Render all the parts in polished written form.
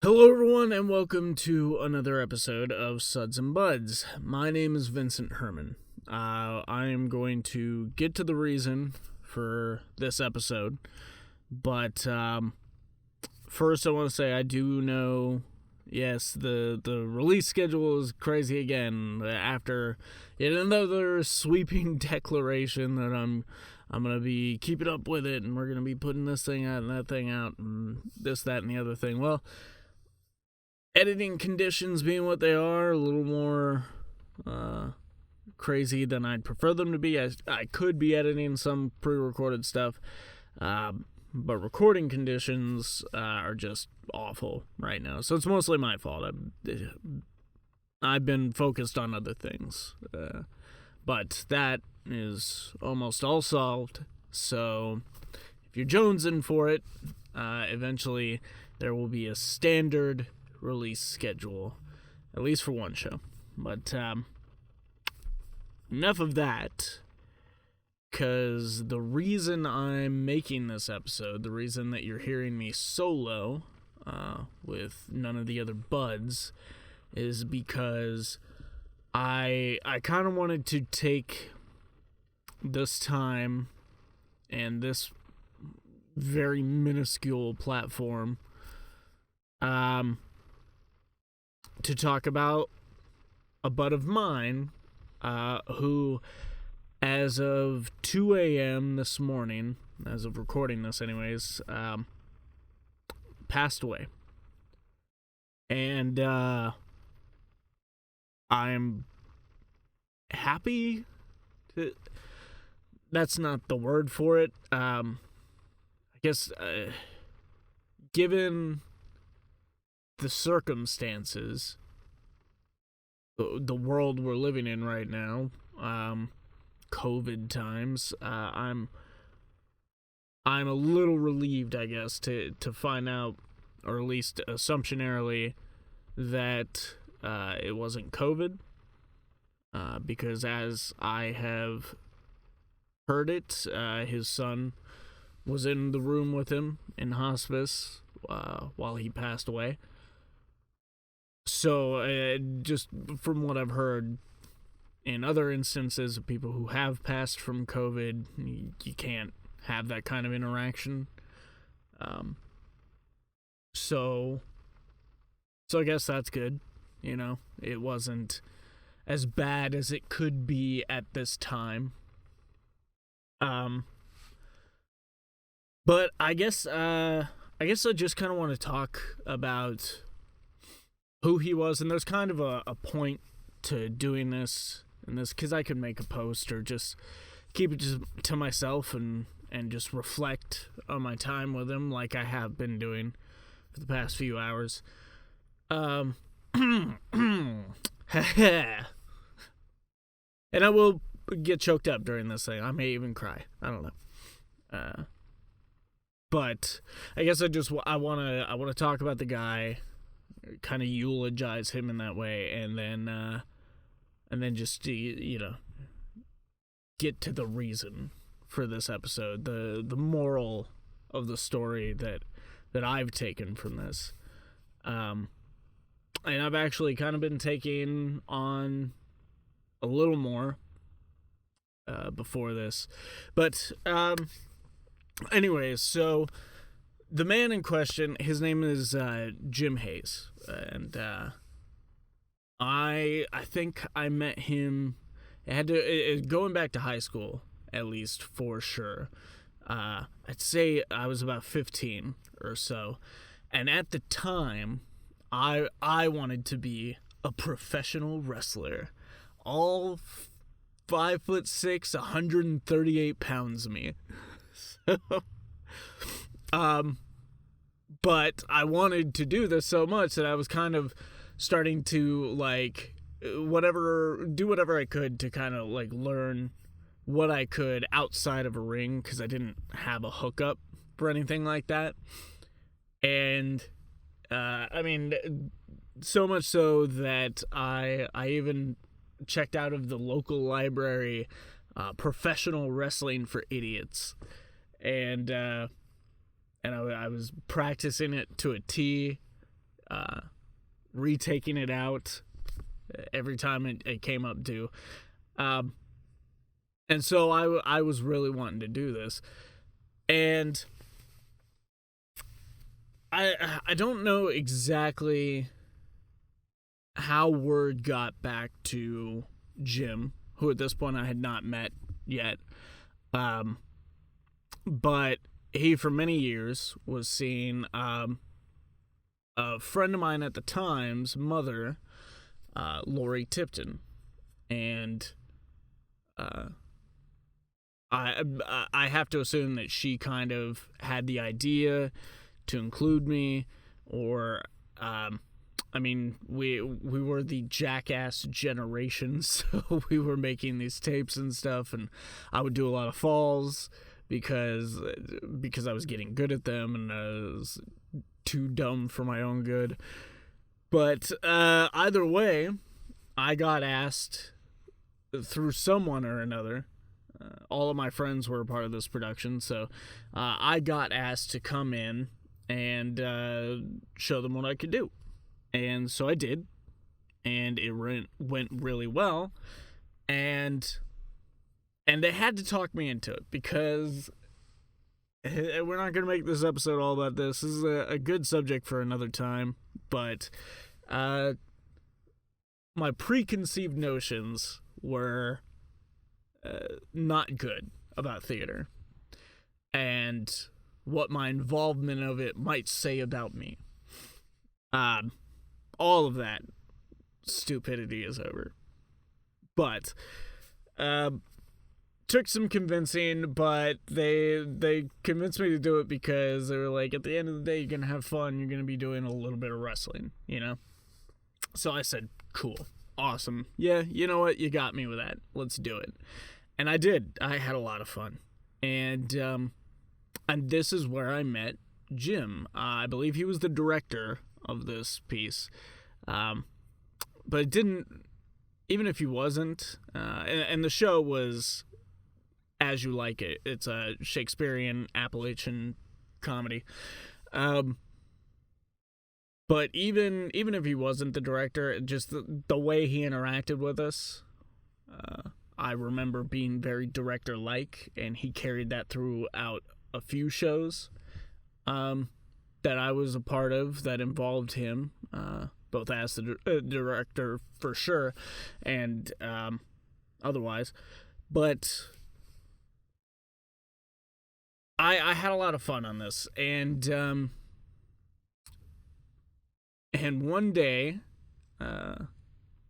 Hello everyone and welcome to another episode of Suds and Buds. My name is Vincent Herman. I am going to get to the reason for this episode, but first I want to say I do know, yes, the release schedule is crazy again after yet another sweeping declaration that I'm going to be keeping up with it and we're going to be putting this thing out and that thing out and this, that, and the other thing. Well, editing conditions being what they are, a little more crazy than I'd prefer them to be. I could be editing some pre-recorded stuff, but recording conditions are just awful right now. So it's mostly my fault. I've been focused on other things, but that is almost all solved. So if you're jonesing for it, eventually there will be a standard release schedule, at least for one show. But enough of that, because the reason I'm making this episode, the reason that you're hearing me solo with none of the other buds, is because I kind of wanted to take this time and this very minuscule platform to talk about a bud of mine who, as of 2 a.m. this morning, as of recording this anyways, passed away. And I'm happy to... That's not the word for it. I guess, given the circumstances, the world we're living in right now, COVID times, I'm a little relieved, I guess, to find out, or at least assumptionarily, that it wasn't COVID, because as I have heard it, his son was in the room with him in hospice while he passed away. So, just from what I've heard in other instances of people who have passed from COVID, you can't have that kind of interaction. So I guess that's good. You know, it wasn't as bad as it could be at this time. But I guess I just kind of want to talk about who he was, and there's kind of a point to doing this, because I could make a post or just keep it just to myself and just reflect on my time with him like I have been doing for the past few hours. And I will get choked up during this thing. I may even cry. I don't know. But I guess I want to talk about the guy, kind of eulogize him in that way, and then just get to the reason for this episode, the moral of the story that I've taken from this. And I've actually kind of been taking on a little more before this, but anyways, so the man in question, his name is Jim Hayes, and I think I met him. Going back to high school, at least for sure. I'd say I was about 15 or so, and at the time, I wanted to be a professional wrestler, all 5'6", 138 pounds of me. But I wanted to do this so much that I was kind of starting to do whatever I could to kind of learn what I could outside of a ring, because I didn't have a hookup for anything like that. And so much so that I even checked out of the local library Professional Wrestling for Idiots, and I was practicing it to a T. retaking it out every time it came up due. And so I was really wanting to do this. And I don't know exactly how word got back to Jim, who at this point I had not met yet. But he, for many years, was seeing a friend of mine at the time's mother, Lori Tipton. And I have to assume that she kind of had the idea to include me, or I mean, we were the jackass generation, so we were making these tapes and stuff, and I would do a lot of falls because I was getting good at them, and I was too dumb for my own good. But either way, I got asked through someone or another. All of my friends were a part of this production, so I got asked to come in and show them what I could do. And so I did, and it went really well, and they had to talk me into it, because we're not going to make this episode all about this. This is a good subject for another time, but my preconceived notions were not good about theater, and what my involvement of it might say about me. All of that stupidity is over. But took some convincing, but they convinced me to do it because they were like, at the end of the day, you're going to have fun. You're going to be doing a little bit of wrestling, you know? So I said, cool, awesome. Yeah, you know what? You got me with that. Let's do it. And I did. I had a lot of fun. And this is where I met Jim. I believe he was the director of this piece. But it didn't, even if he wasn't, and the show was As You Like It. It's a Shakespearean Appalachian comedy. But even if he wasn't the director, just the way he interacted with us, I remember being very director-like, and he carried that throughout a few shows that I was a part of that involved him, both as the director for sure, and otherwise. But I had a lot of fun on this, and one day,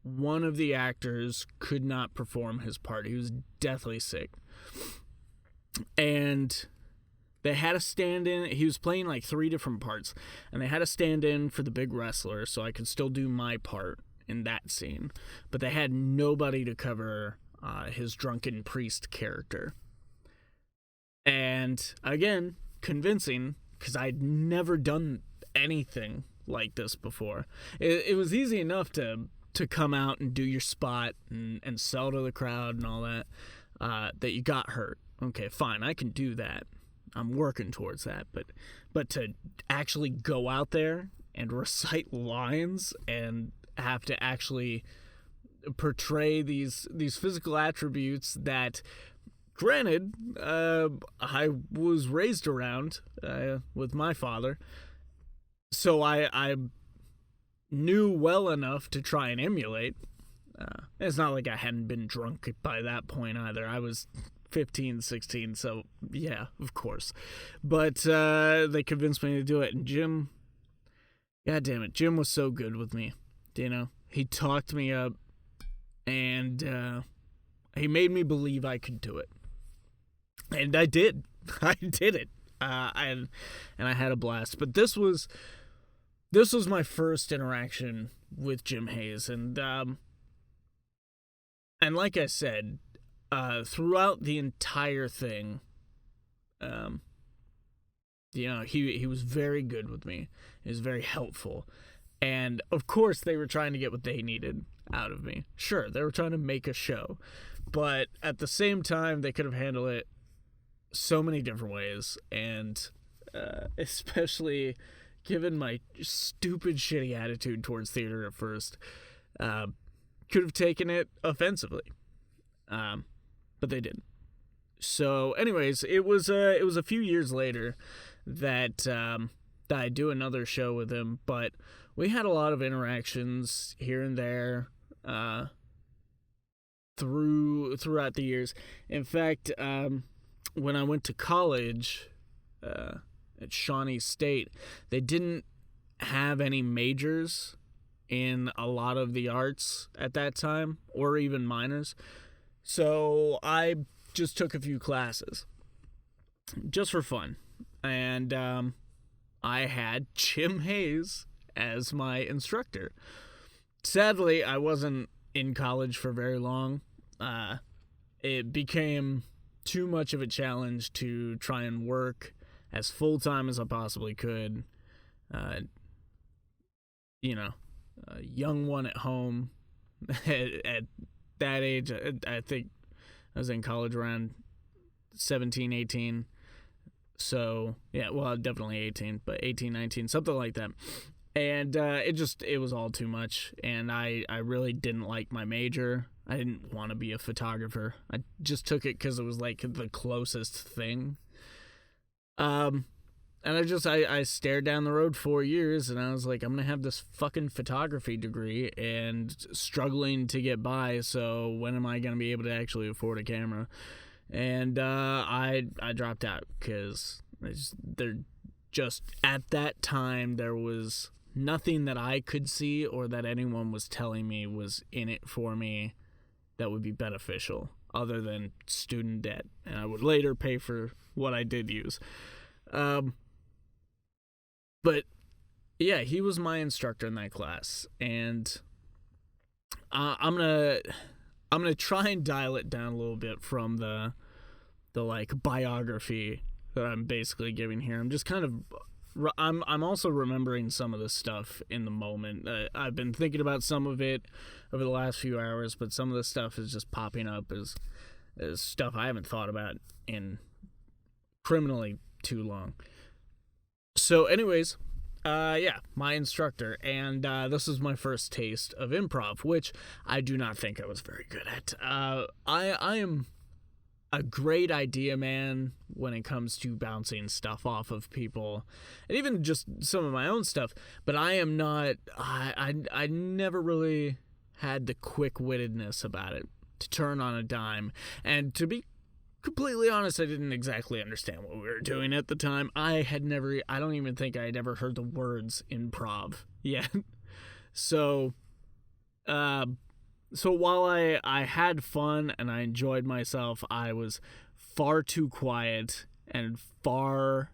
one of the actors could not perform his part. He was deathly sick. And they had a stand-in. He was playing like 3 different parts. And they had a stand-in for the big wrestler, so I could still do my part in that scene. But they had nobody to cover his drunken priest character. And again, convincing, because I'd never done anything like this before. It was easy enough to come out and do your spot and sell to the crowd and all that, that you got hurt. Okay, fine, I can do that. I'm working towards that. But to actually go out there and recite lines and have to actually portray these physical attributes that, granted, I was raised around with my father, so I knew well enough to try and emulate. It's not like I hadn't been drunk by that point either. I was 15, 16, so yeah, of course. But they convinced me to do it, and Jim, god damn it, Jim was so good with me, you know? He talked me up, and he made me believe I could do it. And I did. I did it. And I had a blast. But this was my first interaction with Jim Hayes, and like I said, throughout the entire thing, you know, he was very good with me. He was very helpful, and of course they were trying to get what they needed out of me. Sure, they were trying to make a show, but at the same time, they could have handled it so many different ways, and especially given my stupid, shitty attitude towards theater at first, could have taken it offensively. But they didn't. So, anyways, it was a few years later that I do another show with him, but we had a lot of interactions here and there throughout the years. In fact, when I went to college at Shawnee State, they didn't have any majors in a lot of the arts at that time, or even minors. So I just took a few classes just for fun. And I had Jim Hayes as my instructor. Sadly, I wasn't in college for very long. It became too much of a challenge to try and work as full-time as I possibly could. A young one at home at that age. I think I was in college around 17, 18. So, yeah, well, definitely 18, but 18, 19, something like that. And it was all too much, and I really didn't like my major. I didn't want to be a photographer. I just took it because it was, like, the closest thing. And I stared down the road 4 years, and I was like, I'm going to have this fucking photography degree and struggling to get by, so when am I going to be able to actually afford a camera? And I dropped out because at that time, there was nothing that I could see or that anyone was telling me was in it for me that would be beneficial, other than student debt. And I would later pay for what I did use. But yeah, he was my instructor in that class, and I'm gonna try and dial it down a little bit from the like biography that I'm basically giving here. I'm just kind of I'm also remembering some of the stuff in the moment. I've been thinking about some of it over the last few hours, but some of the stuff is just popping up as stuff I haven't thought about in criminally too long. So anyways, my instructor, and this was my first taste of improv, which I do not think I was very good at. I am a great idea man when it comes to bouncing stuff off of people, and even just some of my own stuff, but I am not, I never really had the quick-wittedness about it to turn on a dime, and to be completely honest, I didn't exactly understand what we were doing at the time. I don't even think I had ever heard the words improv yet. So while I had fun and I enjoyed myself, I was far too quiet and far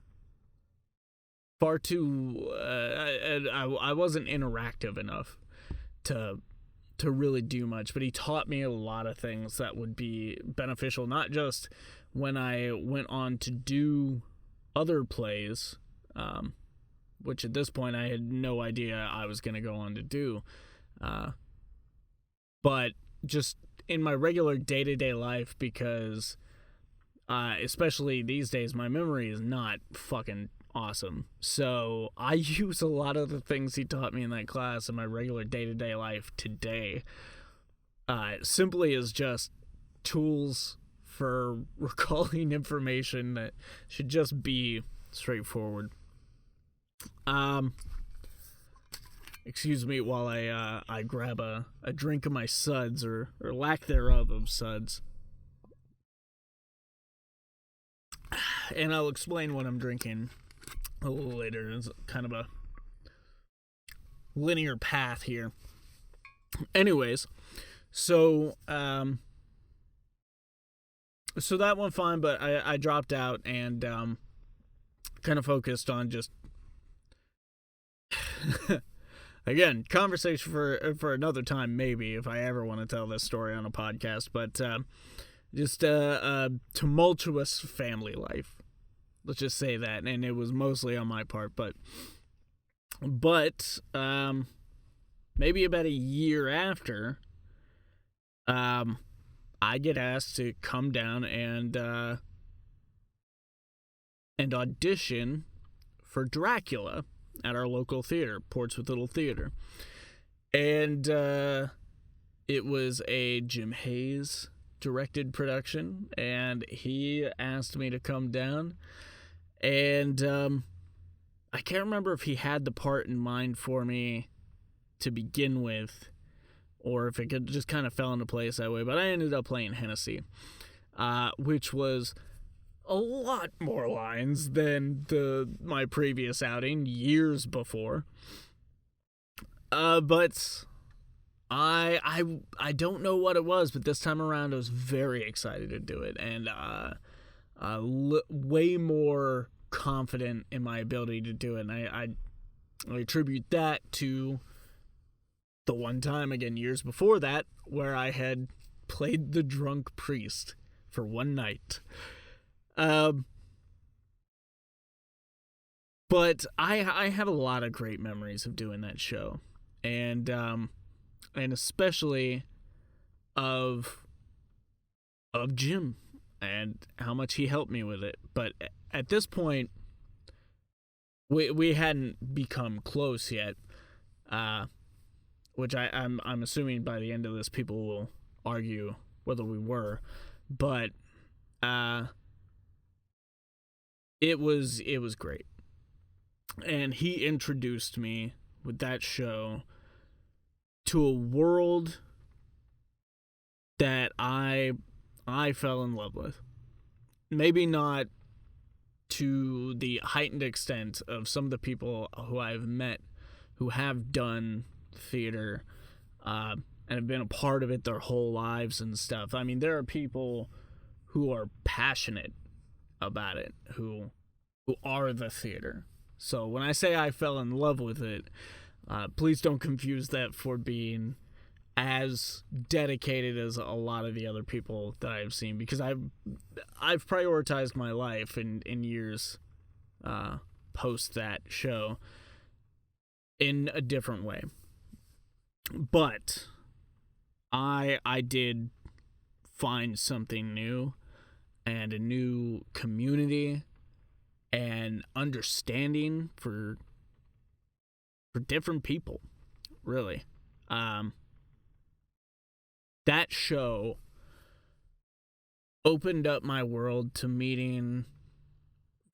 too, I wasn't interactive enough to really do much, but he taught me a lot of things that would be beneficial, not just when I went on to do other plays, which at this point I had no idea I was going to go on to do, but just in my regular day-to-day life, because especially these days, my memory is not fucking awesome. So I use a lot of the things he taught me in that class in my regular day-to-day life today, simply as just tools for recalling information that should just be straightforward. Excuse me while I grab a drink of my Suds, or lack thereof of Suds. And I'll explain what I'm drinking a little later. It's kind of a linear path here. Anyways, so that went fine, but I dropped out and kind of focused on just again, conversation for another time, maybe, if I ever want to tell this story on a podcast, but just a tumultuous family life. Let's just say that, and it was mostly on my part, but maybe about a year after, I get asked to come down and audition for Dracula at our local theater, Portsmouth Little Theater. And it was a Jim Hayes directed production, and he asked me to come down. And I can't remember if he had the part in mind for me to begin with, or if it just kind of fell into place that way, but I ended up playing Hennessy, which was a lot more lines than my previous outing years before. But I don't know what it was, but this time around I was very excited to do it, and way more confident in my ability to do it. And I attribute that to the one time, again, years before that, where I had played the drunk priest for one night. But I have a lot of great memories of doing that show, and especially of Jim and how much he helped me with it. But at this point, we hadn't become close yet, which I'm assuming by the end of this people will argue whether we were, but it was great. And he introduced me with that show to a world that I fell in love with. Maybe not to the heightened extent of some of the people who I've met who have done theater and have been a part of it their whole lives and stuff. I mean, there are people who are passionate about it, who are the theater. So when I say I fell in love with it, please don't confuse that for being as dedicated as a lot of the other people that I've seen, because I've prioritized my life in years post that show in a different way. But I did find something new and a new community and understanding for different people, really. That show opened up my world to meeting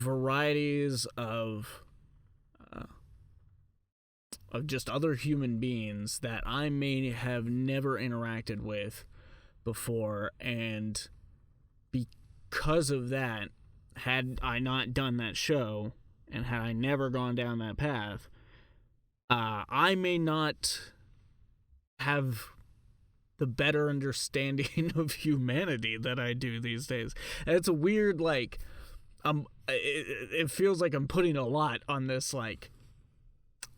varieties of just other human beings that I may have never interacted with before, and because of that, had I not done that show, and had I never gone down that path, I may not have the better understanding of humanity that I do these days. And it's a weird, like, it feels like I'm putting a lot on this, like,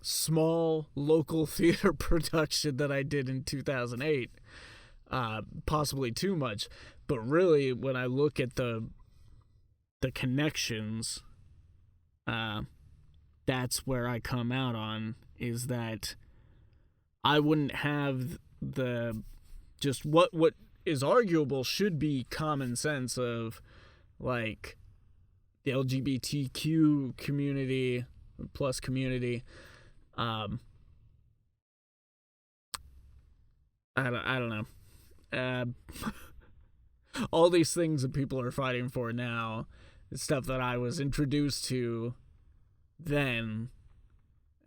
small local theater production that I did in 2008, possibly too much. But really, when I look at the connections, that's where I come out on, is that I wouldn't have the just what is arguable should be common sense of, like, the LGBTQ community plus community. I don't know. All these things that people are fighting for now is stuff that I was introduced to then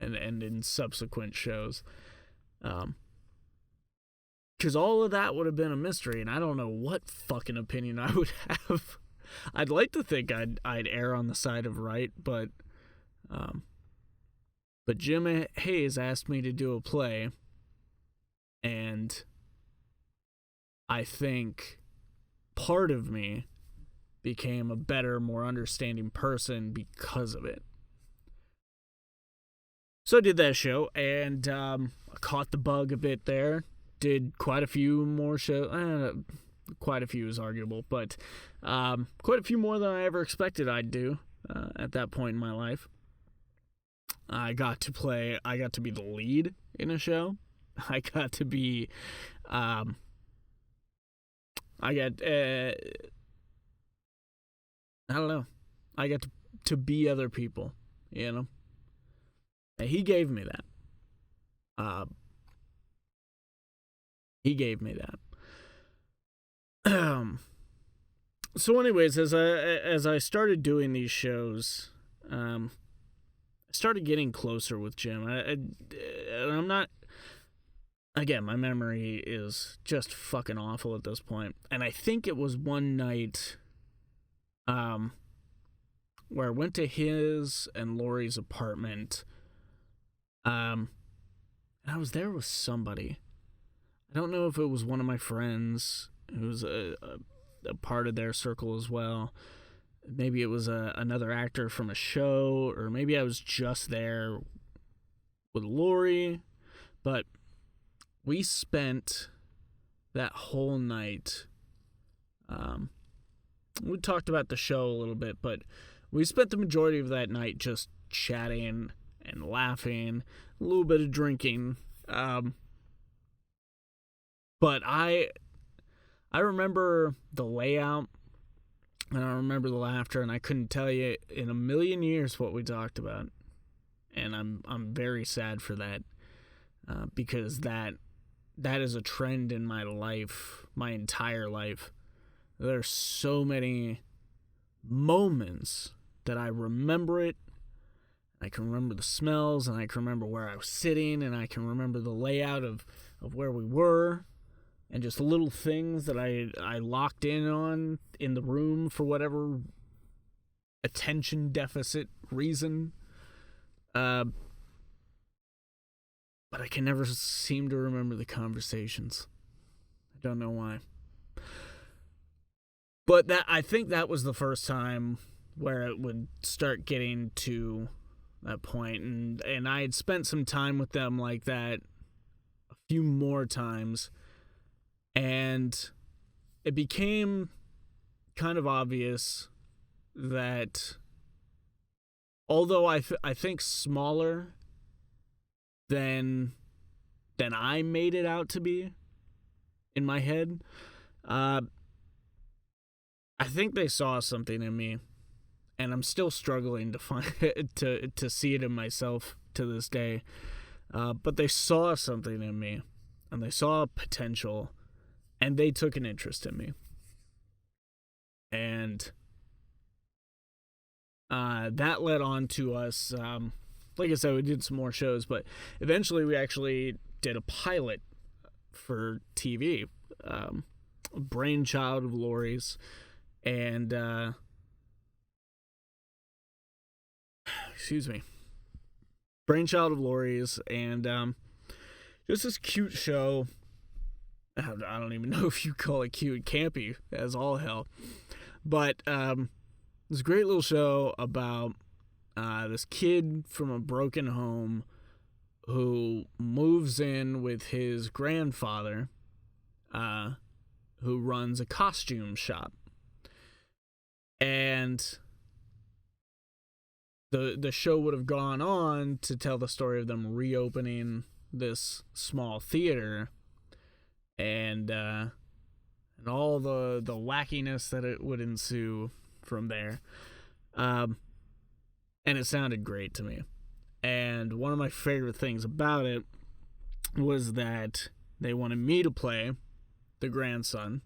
and in subsequent shows. Because all of that would have been a mystery, and I don't know what fucking opinion I would have. I'd like to think I'd err on the side of right, but Jim Hayes asked me to do a play, and I think part of me became a better, more understanding person because of it. So I did that show, and I caught the bug a bit there. Did quite a few more shows. Quite a few is arguable, but quite a few more than I ever expected I'd do at that point in my life. I got to be the lead in a show. I got to be, I don't know. I got to be other people, you know? He gave me that. He gave me that. So anyways, as I started doing these shows, I started getting closer with Jim. And I'm not... Again, my memory is just fucking awful at this point. And I think it was one night where I went to his and Lori's apartment. And I was there with somebody. I don't know if it was one of my friends who was a part of their circle as well. Maybe it was another actor from a show, or maybe I was just there with Lori. But we spent that whole night, we talked about the show a little bit, but we spent the majority of that night just chatting and laughing, a little bit of drinking. But I remember the layout, and I remember the laughter, and I couldn't tell you in a million years what we talked about. And I'm very sad for that, because that is a trend in my life, my entire life. There's so many moments that I remember it. I can remember the smells, and I can remember where I was sitting, and I can remember the layout of where we were, and just little things that I locked in on in the room for whatever attention deficit reason. But I can never seem to remember the conversations. I don't know why. But I think that was the first time where it would start getting to that point. And I had spent some time with them like that a few more times. And it became kind of obvious that although I think smaller than I made it out to be in my head, I think they saw something in me, and I'm still struggling to find to see it in myself to this day. But they saw something in me, and they saw potential, and they took an interest in me. And that led on to us. Like I said, we did some more shows, but eventually we actually did a pilot for TV, brainchild of Lori's, and brainchild of Lori's, and just this cute show. I don't even know if you call it cute, campy as all hell, but this great little show about this kid from a broken home who moves in with his grandfather, who runs a costume shop. And the show would have gone on to tell the story of them reopening this small theater, and all the wackiness that it would ensue from there. And it sounded great to me. And one of my favorite things about it was that they wanted me to play the grandson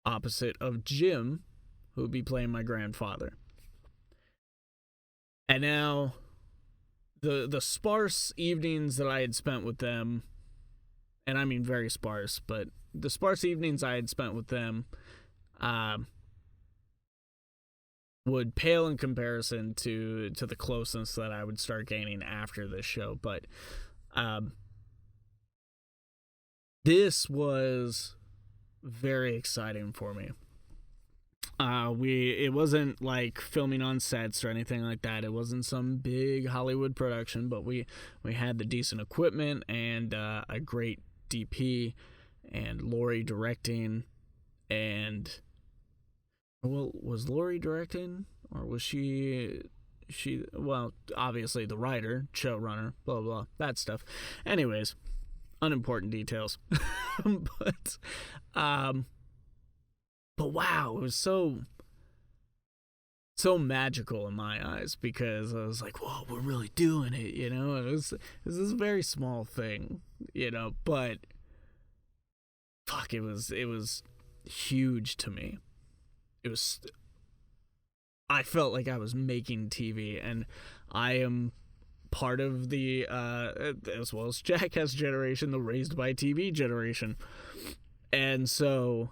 opposite of Jim, who would be playing my grandfather. And now, the sparse evenings that I had spent with them, and I mean very sparse, but the sparse evenings I had spent with them would pale in comparison to the closeness that I would start gaining after this show. But this was very exciting for me. It wasn't like filming on sets or anything like that. It wasn't some big Hollywood production, but we had the decent equipment and a great DP and Lori directing. And well, was Lori directing, or was she well, obviously the writer, showrunner, blah blah, that stuff. Anyways, unimportant details. but wow, it was so so magical in my eyes, because I was like, whoa, we're really doing it, It was this very small thing, but fuck, it was huge to me. It was I felt like I was making TV, and I am part of the as well as Jackass generation, the raised by TV generation. And so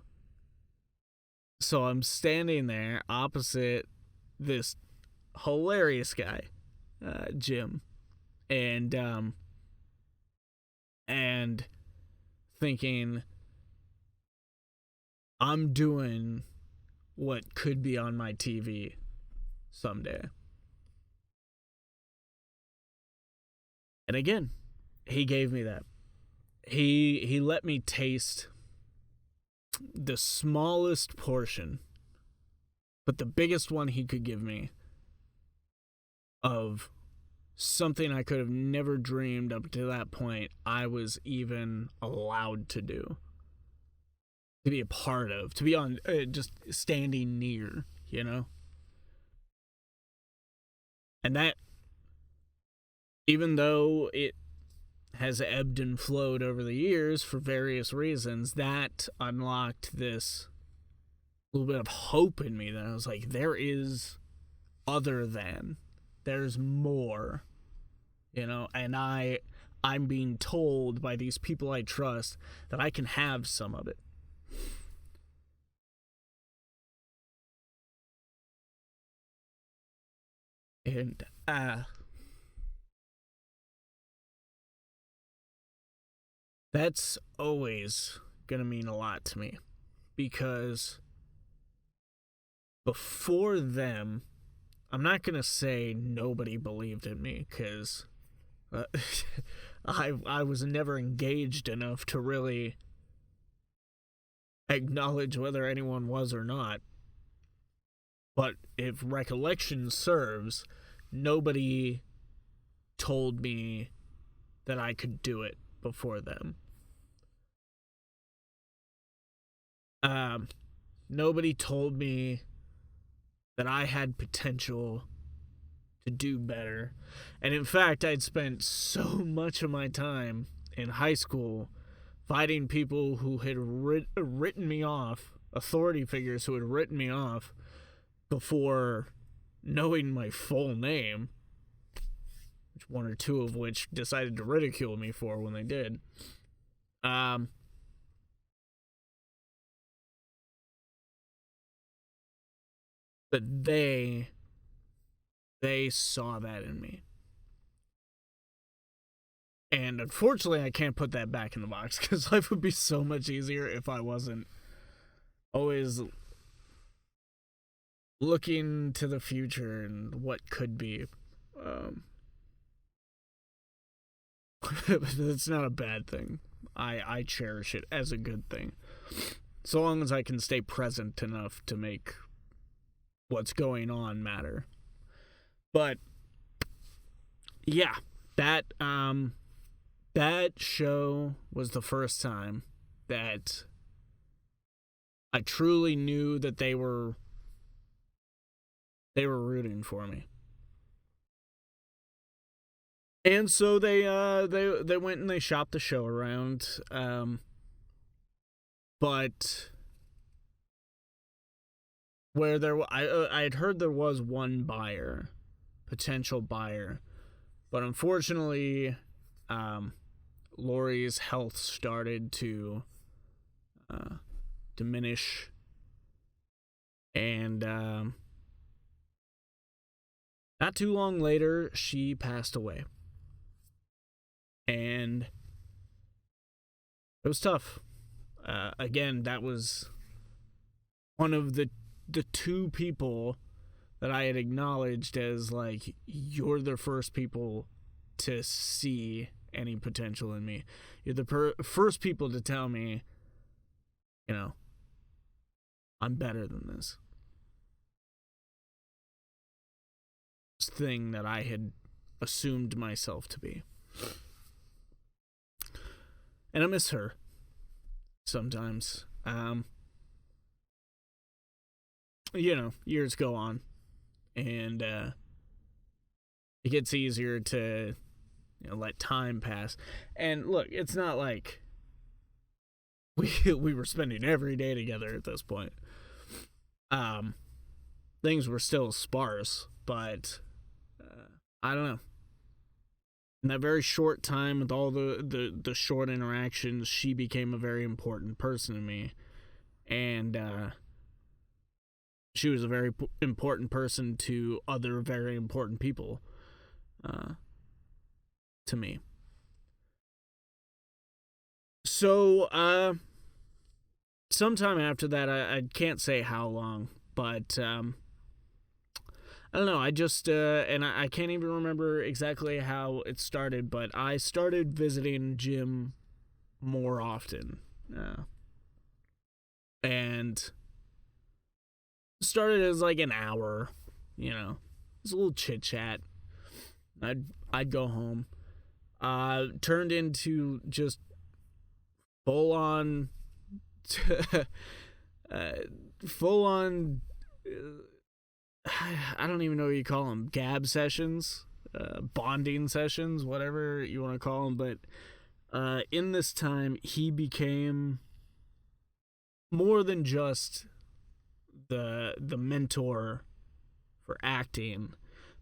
I'm standing there opposite this hilarious guy, Jim, and and thinking, I'm doing what could be on my TV someday. And again, he gave me that. He let me taste the smallest portion, but the biggest one he could give me, of something I could have never dreamed up to that point I was even allowed to do, to be a part of, to be on, just standing near, And that, even though it has ebbed and flowed over the years for various reasons, that unlocked this little bit of hope in me that I was like, there is other than, there's more, and I'm being told by these people I trust that I can have some of it. And that's always gonna mean a lot to me, because before them, I'm not gonna say nobody believed in me, because I was never engaged enough to really acknowledge whether anyone was or not. But if recollection serves, nobody told me that I could do it before them. Nobody told me that I had potential to do better. And in fact, I'd spent so much of my time in high school fighting people who had written me off, authority figures who had written me off before knowing my full name, one or two of which decided to ridicule me for when they did. But they saw that in me. And unfortunately, I can't put that back in the box, because life would be so much easier if I wasn't always looking to the future and what could be. It's not a bad thing. I cherish it as a good thing, so long as I can stay present enough to make what's going on matter. But yeah, that show was the first time that I truly knew that they were rooting for me. And so they went and they shopped the show around, but where I had heard there was one potential buyer, but unfortunately, Lori's health started to diminish, and not too long later, she passed away. And it was tough. Again, that was one of the two people that I had acknowledged as, like, you're the first people to see any potential in me. You're the first people to tell me, I'm better than this thing that I had assumed myself to be. And I miss her sometimes. Years go on. and it gets easier to let time pass. And look, it's not like we were spending every day together at this point. Things were still sparse, but I don't know. In that very short time, with all the short interactions, she became a very important person to me. And she was a very important person to other very important people to me. So, sometime after that, I can't say how long, but I don't know. I just, and I can't even remember exactly how it started, but I started visiting gym more often. And started as like an hour, It's a little chit chat. I'd go home. Turned into just full on, full on. I don't even know what you call them. Gab sessions, bonding sessions, whatever you want to call them. But in this time, he became more than just the mentor for acting,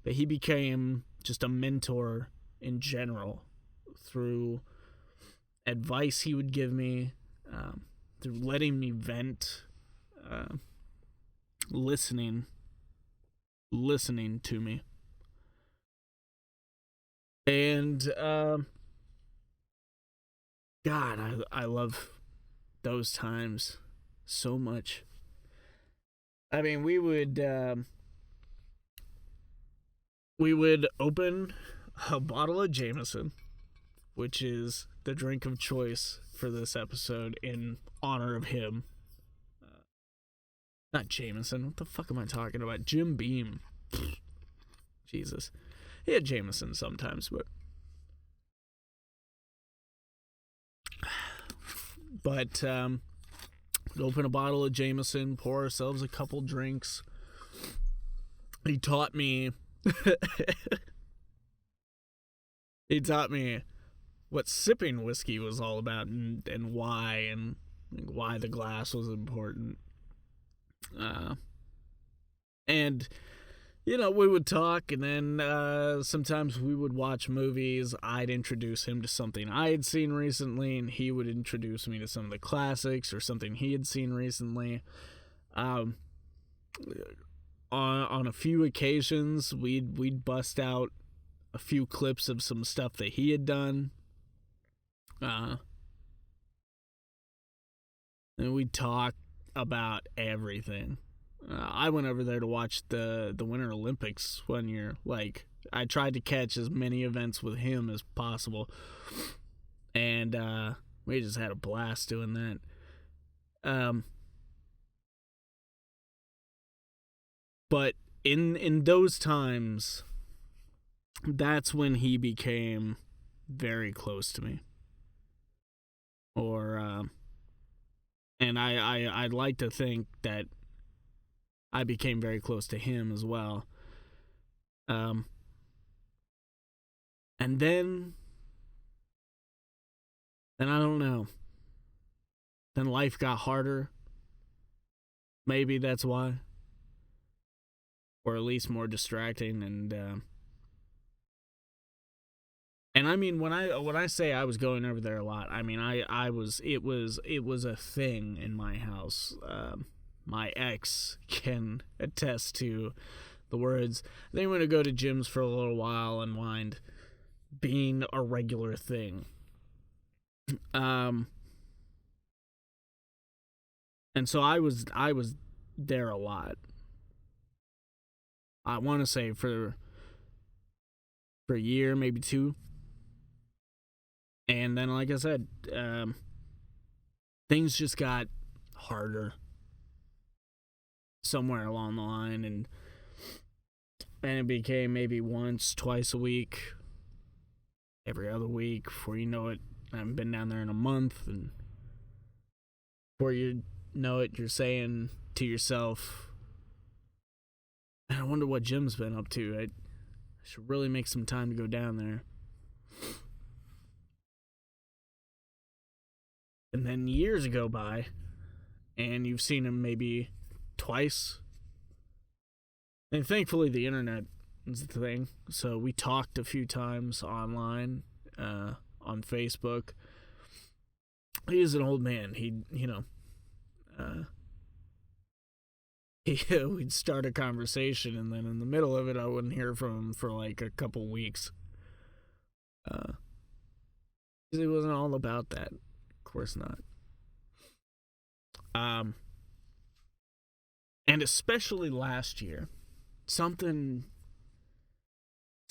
but he became just a mentor in general through advice he would give me, through letting me vent, listening to me. And God, I love those times so much. I mean, we would open a bottle of Jameson, which is the drink of choice for this episode in honor of him. Not Jameson. What the fuck am I talking about? Jim Beam. Jesus. He had Jameson sometimes, but we'd open a bottle of Jameson, pour ourselves a couple drinks. He taught me what sipping whiskey was all about and why the glass was important. And we would talk, and then sometimes we would watch movies. I'd introduce him to something I had seen recently, and he would introduce me to some of the classics or something he had seen recently. On a few occasions, we'd bust out a few clips of some stuff that he had done. And we'd talk about everything. I went over there to watch the Winter Olympics one year. Like, I tried to catch as many events with him as possible. And we just had a blast doing that. But in those times, that's when he became very close to me. And I'd like to think that I became very close to him as well. And then I don't know. Then life got harder. Maybe that's why. Or at least more distracting. And I mean, when I say I was going over there a lot, I mean it was a thing in my house. My ex can attest to the words. They went to go to gyms for a little while, unwind, being a regular thing. And so I was there a lot. I want to say for a year, maybe two. And then, like I said, things just got harder somewhere along the line, and it became maybe once, twice a week, every other week. Before you know it, I haven't been down there in a month, and before you know it, you're saying to yourself, And I wonder what Jim's been up to. I should really make some time to go down there. And then years go by, and you've seen him maybe twice. And thankfully, the internet is the thing. So we talked a few times online, on Facebook. He is an old man. We'd start a conversation, and then in the middle of it, I wouldn't hear from him for like a couple weeks. It wasn't all about that. Of course not. And especially last year, something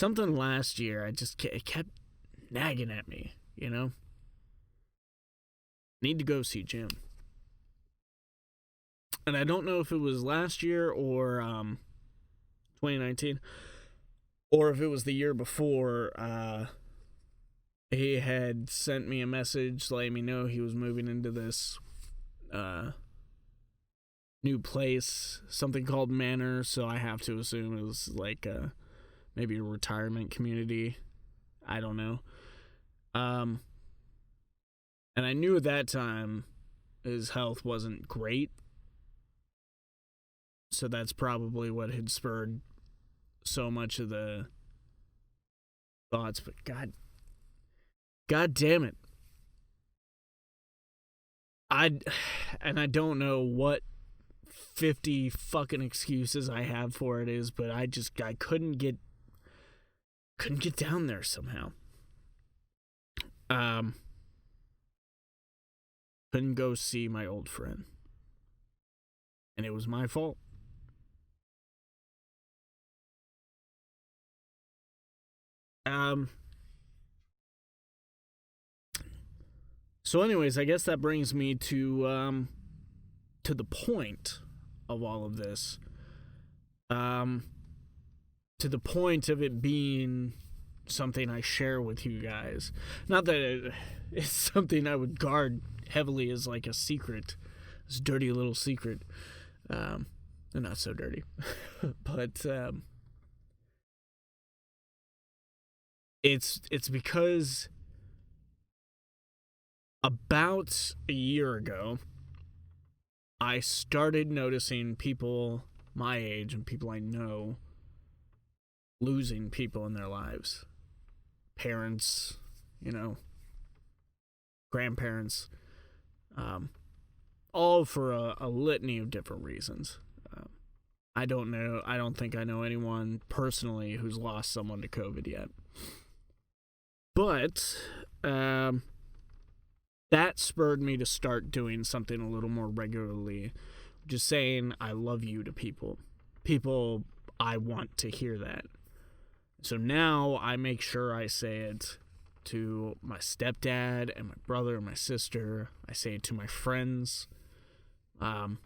last year, it kept nagging at me, Need to go see Jim. And I don't know if it was last year or 2019, or if it was the year before. He had sent me a message letting me know he was moving into this new place, something called Manor, so I have to assume it was like maybe a retirement community. I don't know. And I knew at that time his health wasn't great, so that's probably what had spurred so much of the thoughts. But God damn it. I don't know what 50 fucking excuses I have for it is, but I couldn't get down there somehow. Couldn't go see my old friend. And it was my fault. So anyways, I guess that brings me to the point of all of this. To the point of it being something I share with you guys. Not that it's something I would guard heavily as like a secret. This dirty little secret. Not so dirty. But it's because about a year ago, I started noticing people my age and people I know losing people in their lives. Parents, grandparents, all for a litany of different reasons. I don't think I know anyone personally who's lost someone to COVID yet. But that spurred me to start doing something a little more regularly. Just saying I love you to people. People, I want to hear that. So now I make sure I say it to my stepdad and my brother and my sister. I say it to my friends. But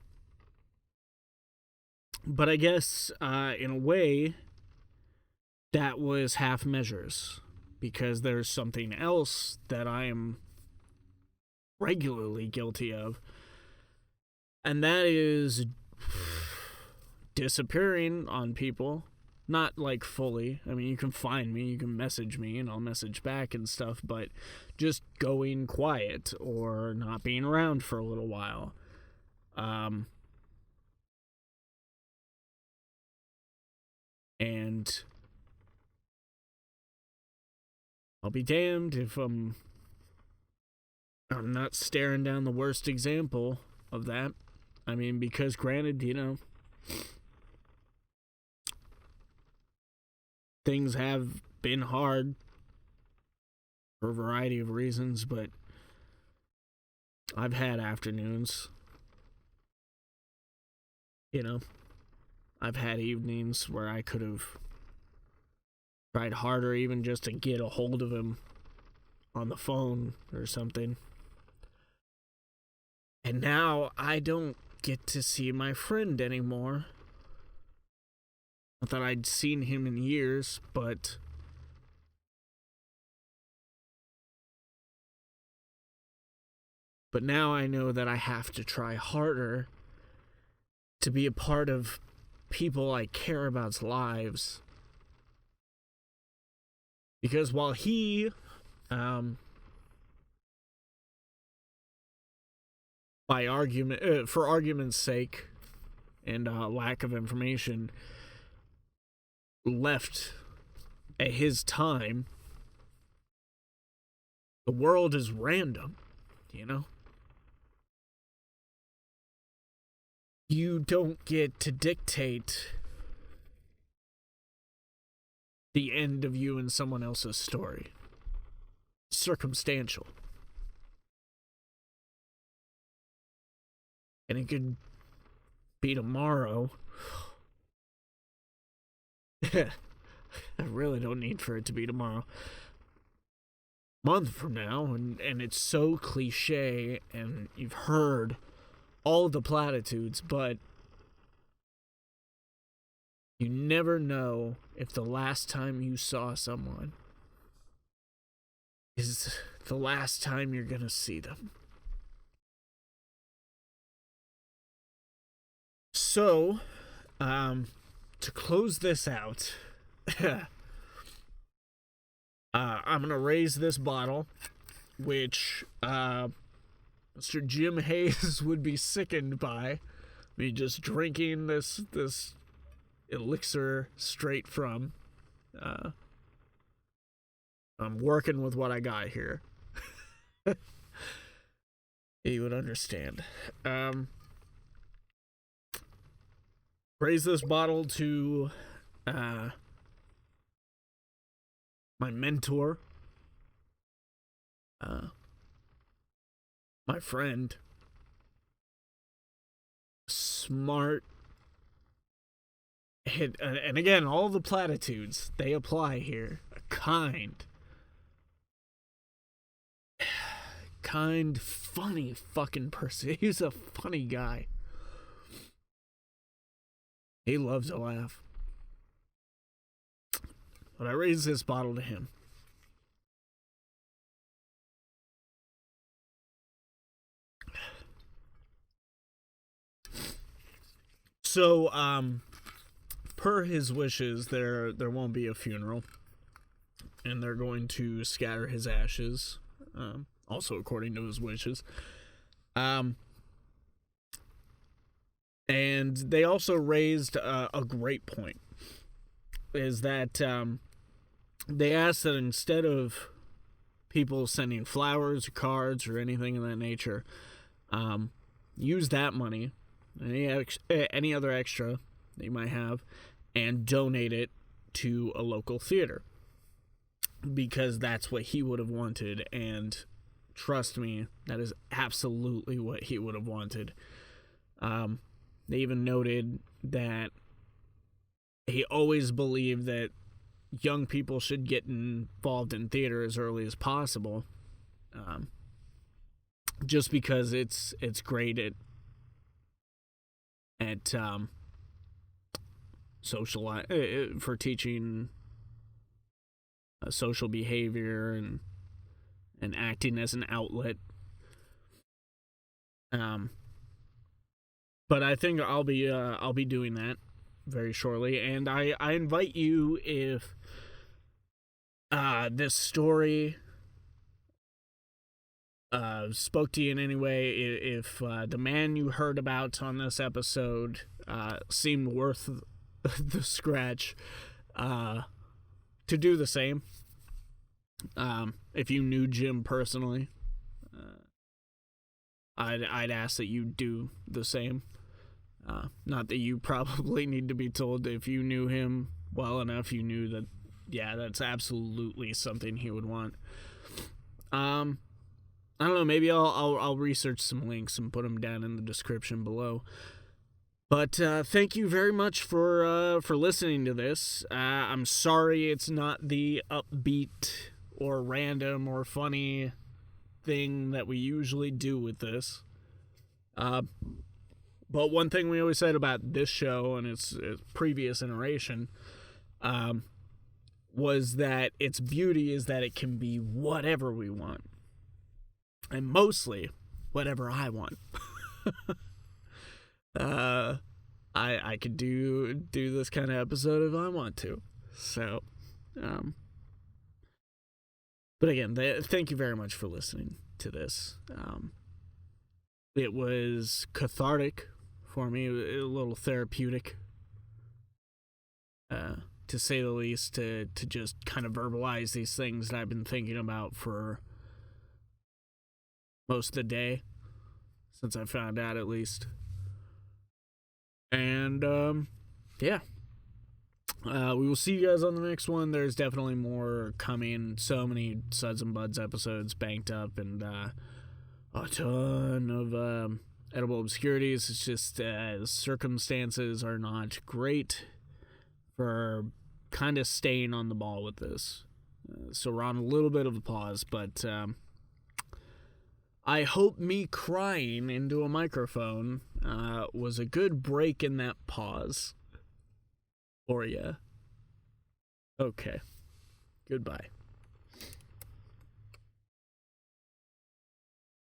I guess, in a way, that was half measures. Because there's something else that I am regularly guilty of. And that is disappearing on people. Not like fully. I mean, you can find me, you can message me, and I'll message back and stuff. But just going quiet or not being around for a little while. And I'll be damned if I'm not staring down the worst example of that. I mean, because granted, things have been hard for a variety of reasons, but I've had afternoons. I've had evenings where I could have tried harder even just to get a hold of him on the phone or something. And now I don't get to see my friend anymore. Not that I'd seen him in years, but now I know that I have to try harder to be a part of people I care about's lives. Because while he, by argument, for argument's sake, and lack of information, left at his time, the world is random, you know? You don't get to dictate the end of you and someone else's story. Circumstantial. And it could be tomorrow. I really don't need for it to be tomorrow. Month from now, and it's so cliche, and you've heard all the platitudes, but you never know if the last time you saw someone is the last time you're gonna see them. So, to close this out, I'm gonna raise this bottle, which Mr. Jim Hayes would be sickened by me just drinking this elixir straight from. I'm working with what I got here. He would understand. Raise this bottle to my mentor, my friend, smart, and again, all the platitudes, they apply here. Kind, funny fucking person. He's a funny guy. He loves to laugh. But I raise this bottle to him. So, per his wishes, there won't be a funeral, and they're going to scatter his ashes, also according to his wishes. And they also raised a great point, is that they asked that instead of people sending flowers or cards or anything of that nature, use that money, any other extra that you might have, and donate it to a local theater, because that's what he would have wanted, and trust me, that is absolutely what he would have wanted. They even noted that he always believed that young people should get involved in theater as early as possible, just because it's great at for teaching social behavior and acting as an outlet. But I think I'll be doing that very shortly, and I invite you, if this story spoke to you in any way, if the man you heard about on this episode seemed worth the scratch, to do the same. If you knew Jim personally, I'd ask that you do the same. Not that you probably need to be told. If you knew him well enough, you knew that, yeah, that's absolutely something he would want. I don't know, maybe I'll research some links and put them down in the description below. But thank you very much for listening to this. I'm sorry it's not the upbeat or random or funny thing that we usually do with this. But one thing we always said about this show and its previous iteration was that its beauty is that it can be whatever we want. And mostly, whatever I want. I could do this kind of episode if I want to. So, but again, thank you very much for listening to this. It was cathartic for me, a little therapeutic, to say the least, to just kind of verbalize these things that I've been thinking about for most of the day, since I found out at least. And, yeah. We will see you guys on the next one. There's definitely more coming. So many Suds and Buds episodes banked up, and a ton of edible obscurities. It's just circumstances are not great for kind of staying on the ball with this. So we're on a little bit of a pause, but I hope me crying into a microphone was a good break in that pause for ya. Okay. Goodbye.